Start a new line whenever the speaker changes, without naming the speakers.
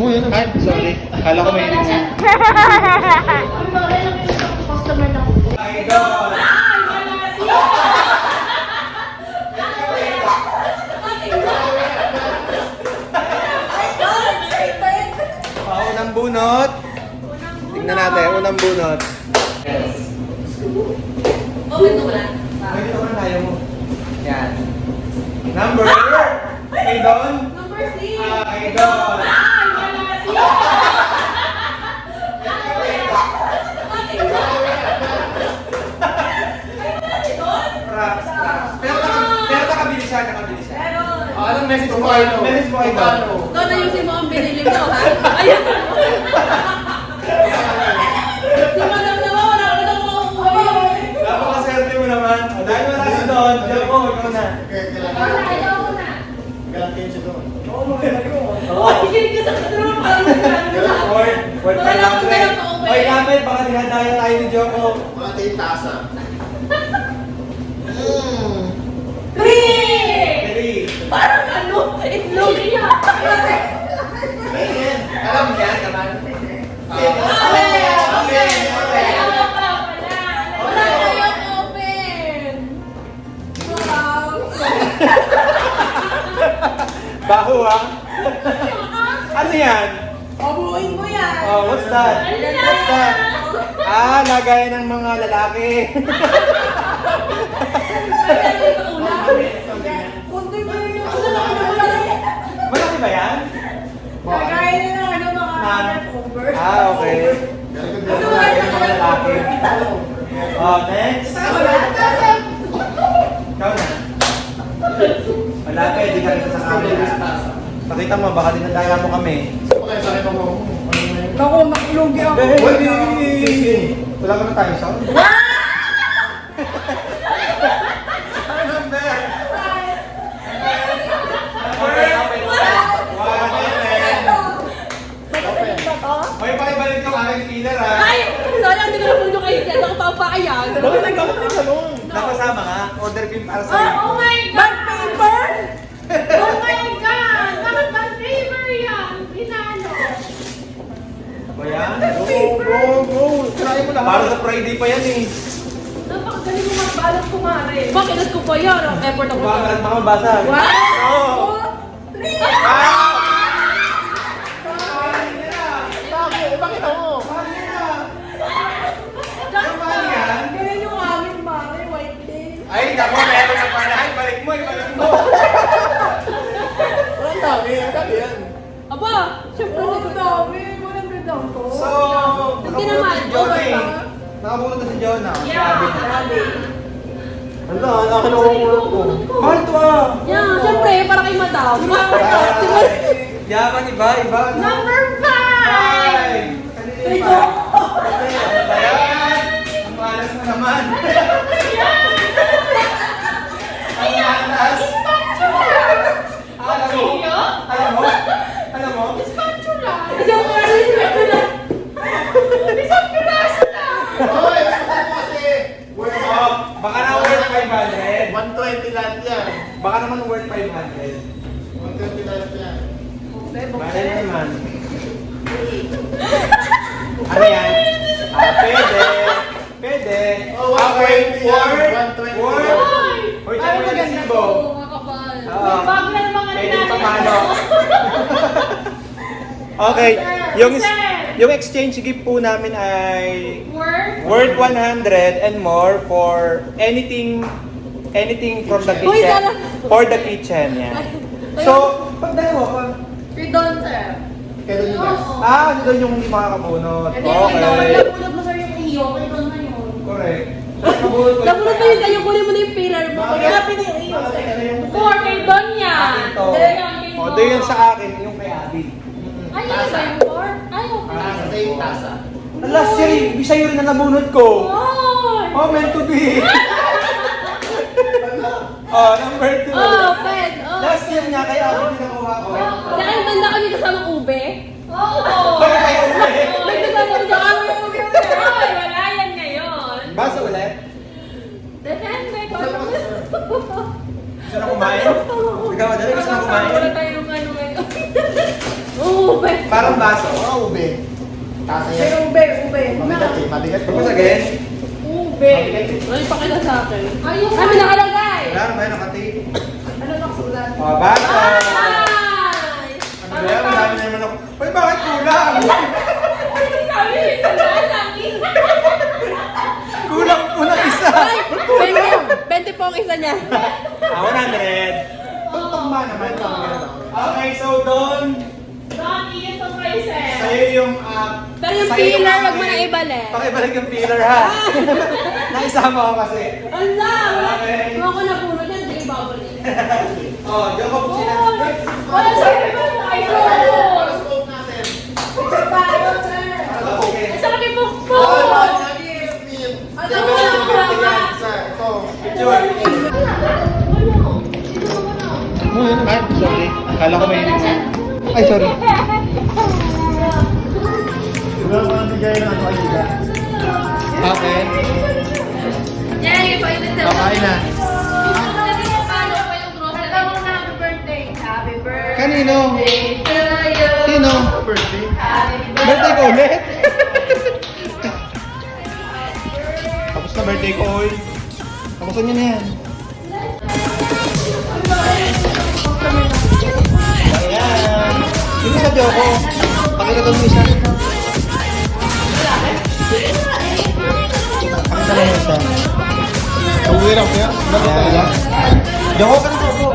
mo yun.
Ay, sorry. Kala ko may inom.
Customer na po.
Idol! Unang bunot. Tingnan natin, unang bunot. Yes.
Okay, ito wala.
Pwede naman tayo mo. Yan. Number. Idol.
Number 6.
Idol. Pero nakabilisan. Anong message mo? Message mo, Idol.
Ito na yung simo ang binili mo, ha? Ayun. Si Madam naman, wala ko nang makukuha.
Napakaserte mo naman. Dahil wala si Don, diyan mo, ikaw na.
Ayaw ko na.
Galantin siya doon.
Higilig ka sa katulong para
Word pa lang, Tre. Oy, kapit, baka dinadaya tayo ni Joko.
Mga tintasa.
Dali.
Parang ano, itlog niya.
Alam niya naman.
Wala na yung open. Wow.
Baho, ha? Ano yan?
Abuin mo yan.
Oh, what's that? What's that? Ah, lagay ng mga lalaki.
Kunti mo yun yung malaki.
Malaki ba yan?
Lagay na lang ano mga leftover.
Ah, okay. Lagay ng mga lalaki. Oh, next. Ikaw na. Malapit, di ka rin sa camera. Pakita mo, baka dinadaya mo kami.
Okay, sa akin mo.
Naku, makilugi ako.
Wala ka na tayo sa? Ano number? May pakibalik yung aking killer, ha?
Ay! Sayang, hindi ko na puno kayo dyan. Ako papakayag.
Nakasama ka? Order ko yung para sa
Oh my God! Paper? Oh my God! Bakit band paper yan? Pinano?
Ba yan? Go! Try mo lang. Para sa Friday pa yan, eh.
Napakagaling mo magbalot kumare. Bakit ko pa yan? Ang effort ako.
Baka makabasag.
Wow!
Bakit ako?
Ganyan yung aming mare, white day.
Ay, naku, meron na pala. Ay, balik mo.
Ang dami. Ang dami yan.
Aba, syempre ang dami. Walang gandang to.
So,
Hindi naman, over pa.
Nakabulot na si Jonah.
Yeah, grabe.
Hala, akin ako mulot ko. Mahal to, ah.
Yeah, syempre, para kay madam.
Yaman, iba.
Number 5!
Ay!
Ito.
Ayan! Ang malas mo naman. Ang malas. Alam mo?
Isang piraso lang.
Hoy, ano kasi?
Oh, baka na worth 500.
120 lahat yan.
Baka naman worth 500.
120 lahat yan.
Bale naman. Ano yan? Pwede.
Oh, 120 yan, 120 yan.
Hoy, check mo na yung sibo. Oo.
Bago na mga
Pwede pamalo. Okay, yung exchange gift po namin ay worth 100 and more for anything from the
Uy,
kitchen.
dala.
For the kitchen, yan. So, pag dalawa pa.
Redon, sir.
Kailan yun guys?
Ah, doon yung hindi makakabunot.
Hindi, ikaw,
Okay.
nabulot mo sir yung iyo. Redon na yun.
Correct. Nakabunot ko.
Nabulot mo yun kayo, kunin mo na yung pillar mo.
Bakit?
Pagkakapin na yung iyo, sir.
For kay Don yan.
Ito. O, doon yung sa akin, yung kay Abby.
Ay, yun ba yung for? Ay, okay.
Same tasa.
Ala, sir, sa'yo rin na nabunot ko.
Ay!
Oh, meant to be. Oh, number 2.
Oh, pen. Oh.
Last year nga, kaya ako din nakuha ko.
Saan banda kami kasama ube?
Oo.
Bakit kayo ulit?
May kasama ko dyan kami ube.
Ay, wala yan ngayon.
Basa ulit?
Depende ko.
Gusto na kumain? Ikaw, dali gusto na kumain?
Wala tayong ano ngayon.
Ube.
Parang baso.
Oh, ube. Tasa yan.
Ube.
Mabigat eh, mabigat.
Tapos again.
Ube.
Ano yung pakita sa akin?
Ayun.
Kami nakalagay!
Wala naman nakatape.
Ano nakasulat?
O, baso.
Ay!
Ano ba yan? Marami na naman ako. Uy, bakit kulang?
Kami, isa na lang.
Kulang po ng isa.
20 po ang isa niya.
100. Tama naman. Okay, so doon,
Don't eat the prices.
sa'yo yung...
Pero yung
sa'yo
pillar, wag mo
akin.
na ibalik.
Pakibalik yung pillar, ha? Naisama ko kasi.
Ala!
Okay.
Kung ako napuno niyan, hindi babalik.
Oh, diyan ko po sila.
Wala sabi ba na kayo?
Scope natin.
Okay.
Sa laki po po!
Ito.
Picture. Ay, sorry. Akala ko may... Ay, sorry.
Diba mga bigay ng ano ay iba?
Okay.
Yan, ipainit na.
Kakain na. Kanino? Sino?
Birthday.
Birthday ko ulit? Tapos na birthday ko, oy. Tapusan niyo na yan. Ayan. Sino sa Joko? Pakita doon isa. Pakita lang isa.
Uwi lang kaya? Bakit talaga?
Joko ka na Joko.